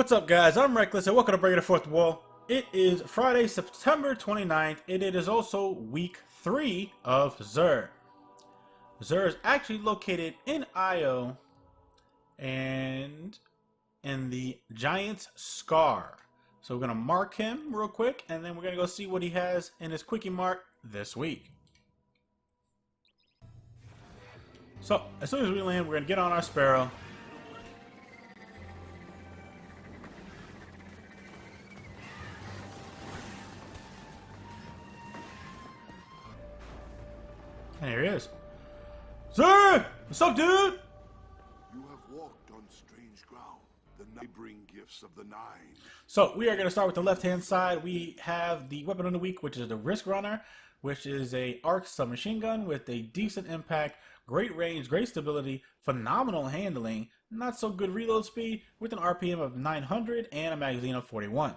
What's up, guys? I'm Reckless, and welcome to Breaking the Fourth Wall. It is Friday, September 29th, and it is also week 3 of Xur. Xur is actually located in Io and in the Giant's Scar. So we're going to mark him real quick, and then we're going to go see what he has in his Qwik-E-Mart this week. So, as soon as we land, we're going to get on our Sparrow. And here he is. Xur! What's up, dude? You have walked on strange ground. The night bring gifts of the Nine. So we are going to start with the left-hand side. We have the weapon of the week, which is the Risk Runner, which is a arc submachine gun with a decent impact, great range, great stability, phenomenal handling, not so good reload speed, with an RPM of 900 and a magazine of 41.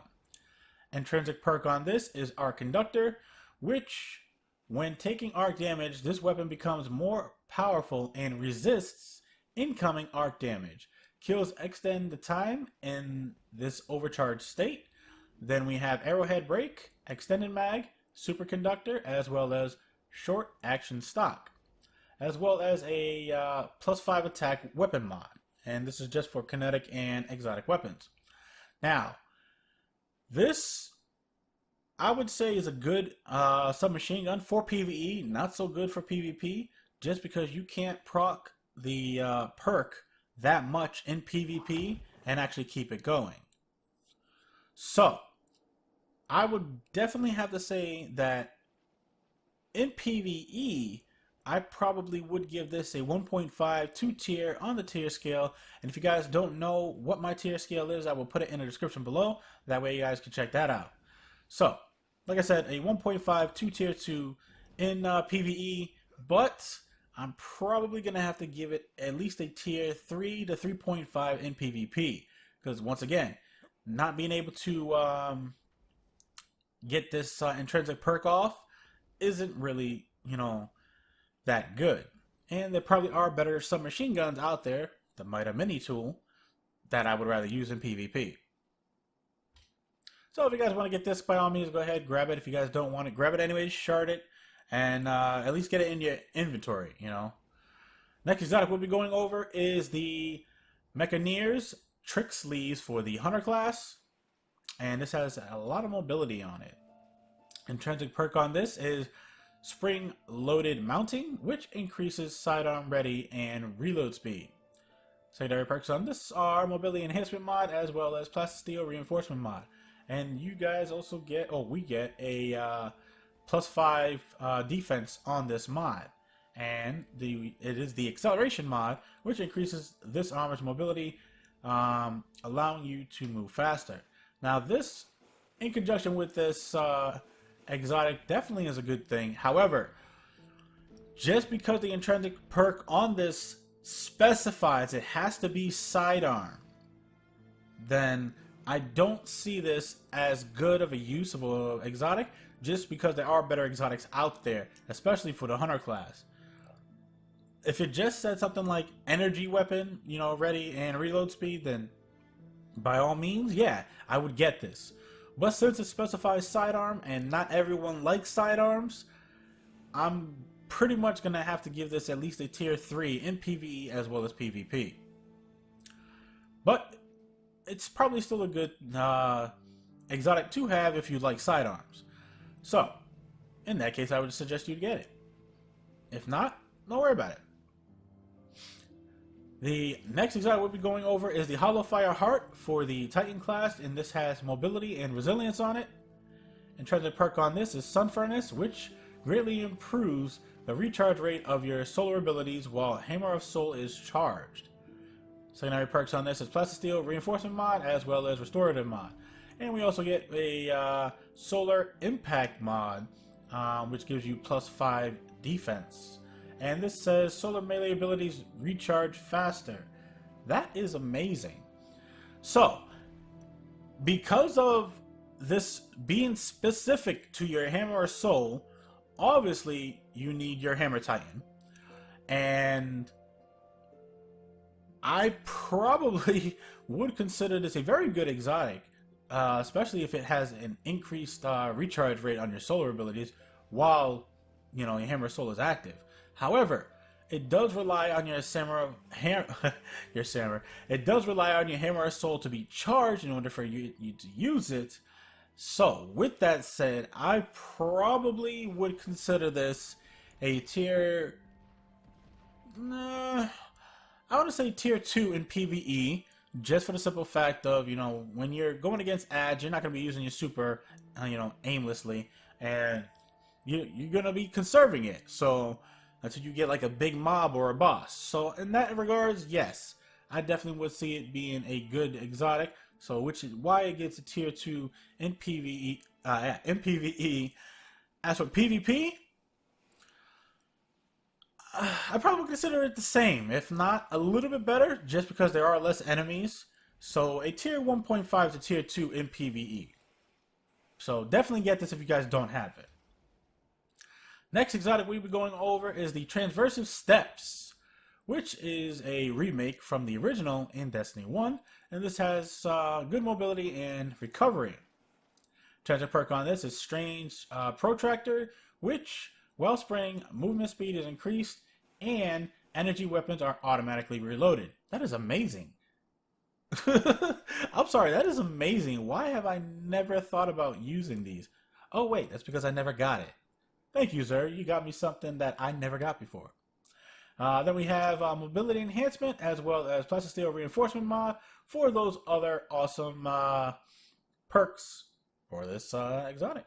Intrinsic perk on this is Arc Conductor, which, when taking arc damage, this weapon becomes more powerful and resists incoming arc damage. Kills extend the time in this overcharged state. Then we have Arrowhead Break, Extended Mag, Superconductor, as well as Short Action Stock, as well as a +5 attack weapon mod. And this is just for kinetic and exotic weapons. Now, this, I would say, is a good submachine gun for PvE, not so good for PvP, just because you can't proc the perk that much in PvP and actually keep it going. So, I would definitely have to say that in PvE, I probably would give this a 1.5 2 tier on the tier scale. And if you guys don't know what my tier scale is, I will put it in the description below. That way you guys can check that out. So, like I said, a 1.5 2 tier 2 in PvE, but I'm probably going to have to give it at least a tier 3 to 3.5 in PvP. Because once again, not being able to get this intrinsic perk off isn't really, that good. And there probably are better submachine guns out there, the Mida Mini tool, that I would rather use in PvP. So if you guys want to get this, by all means, go ahead, grab it. If you guys don't want it, grab it anyways, shard it, and at least get it in your inventory, Next exotic we'll be going over is the Mekinese Trick Sleeves for the Hunter class. And this has a lot of mobility on it. Intrinsic perk on this is Spring Loaded Mounting, which increases sidearm ready and reload speed. Secondary perks on this are Mobility Enhancement mod, as well as Plastic Steel Reinforcement mod. And you guys also get, we get a +5 defense on this mod. And it is the Acceleration mod, which increases this armor's mobility, allowing you to move faster. Now this, in conjunction with this exotic, definitely is a good thing. However, just because the intrinsic perk on this specifies it has to be sidearm, then I don't see this as good of a use of an exotic, just because there are better exotics out there, especially for the Hunter class. If it just said something like energy weapon, ready and reload speed, then by all means, yeah, I would get this. But since it specifies sidearm and not everyone likes sidearms, I'm pretty much going to have to give this at least a tier 3 in PvE as well as PvP. But it's probably still a good exotic to have if you like sidearms. So, in that case, I would suggest you get it. If not, don't worry about it. The next exotic we'll be going over is the Holo Fire Heart for the Titan class, and this has mobility and resilience on it. Intrinsic perk on this is Sun Furnace, which greatly improves the recharge rate of your solar abilities while Hammer of Soul is charged. Secondary perks on this is Plastic Steel Reinforcement mod, as well as Restorative mod. And we also get a Solar Impact mod, which gives you +5 defense. And this says solar melee abilities recharge faster. That is amazing. So, because of this being specific to your Hammer or Soul, obviously you need your Hammer Titan. And I probably would consider this a very good exotic, especially if it has an increased recharge rate on your solar abilities while, you know, your Hammer of Soul is active. However, it does rely on your It does rely on your Hammer of Soul to be charged in order for you to use it. So, with that said, I probably would consider this a tier... I want to say tier 2 in PvE, just for the simple fact of, you know, when you're going against ads, you're not going to be using your super, you know, aimlessly, and you're going to be conserving it. So, until you get like a big mob or a boss. So, in that regards, yes, I definitely would see it being a good exotic. So, which is why it gets a tier 2 in PvE. As for PvP, I probably consider it the same, if not a little bit better, just because there are less enemies. So, a tier 1.5 to tier 2 in PvE. So, definitely get this if you guys don't have it. Next exotic we'll be going over is the Transverse of Steps, which is a remake from the original in Destiny 1, and this has good mobility and recovery. Treasure perk on this is Strange Protractor, which, while spraying, movement speed is increased, and energy weapons are automatically reloaded. That is amazing. I'm sorry, that is amazing. Why have I never thought about using these? Oh wait, that's because I never got it. Thank you, sir. You got me something that I never got before. Then we have mobility enhancement as well as plastic steel reinforcement mod for those other awesome perks for this exotic.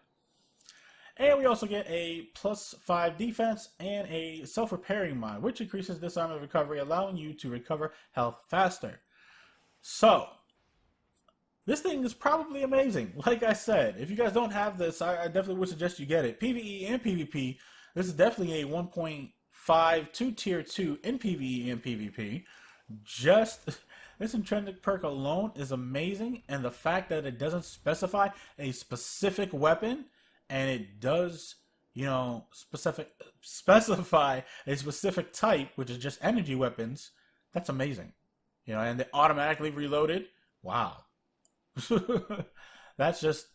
And we also get a +5 defense and a self-repairing mod, which increases disarmament recovery, allowing you to recover health faster. So, this thing is probably amazing. Like I said, if you guys don't have this, I definitely would suggest you get it. PvE and PvP, this is definitely a 1.5 to tier 2 in PvE and PvP. Just this intrinsic perk alone is amazing, and the fact that it doesn't specify a specific weapon, and it does, you know, specify a specific type, which is just energy weapons, that's amazing. You know, and they automatically reloaded. Wow. that just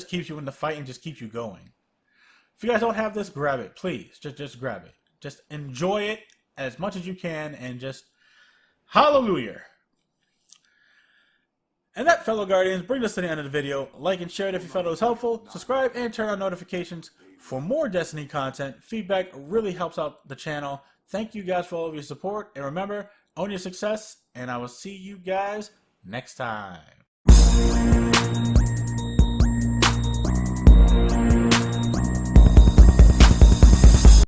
keeps you in the fight and just keeps you going. If you guys don't have this, grab it, please. Just grab it. Just enjoy it as much as you can, and just hallelujah. And that, fellow Guardians, brings us to the end of the video. Like and share it if you felt it was helpful. Subscribe and turn on notifications for more Destiny content. Feedback really helps out the channel. Thank you guys for all of your support. And remember, own your success. And I will see you guys next time.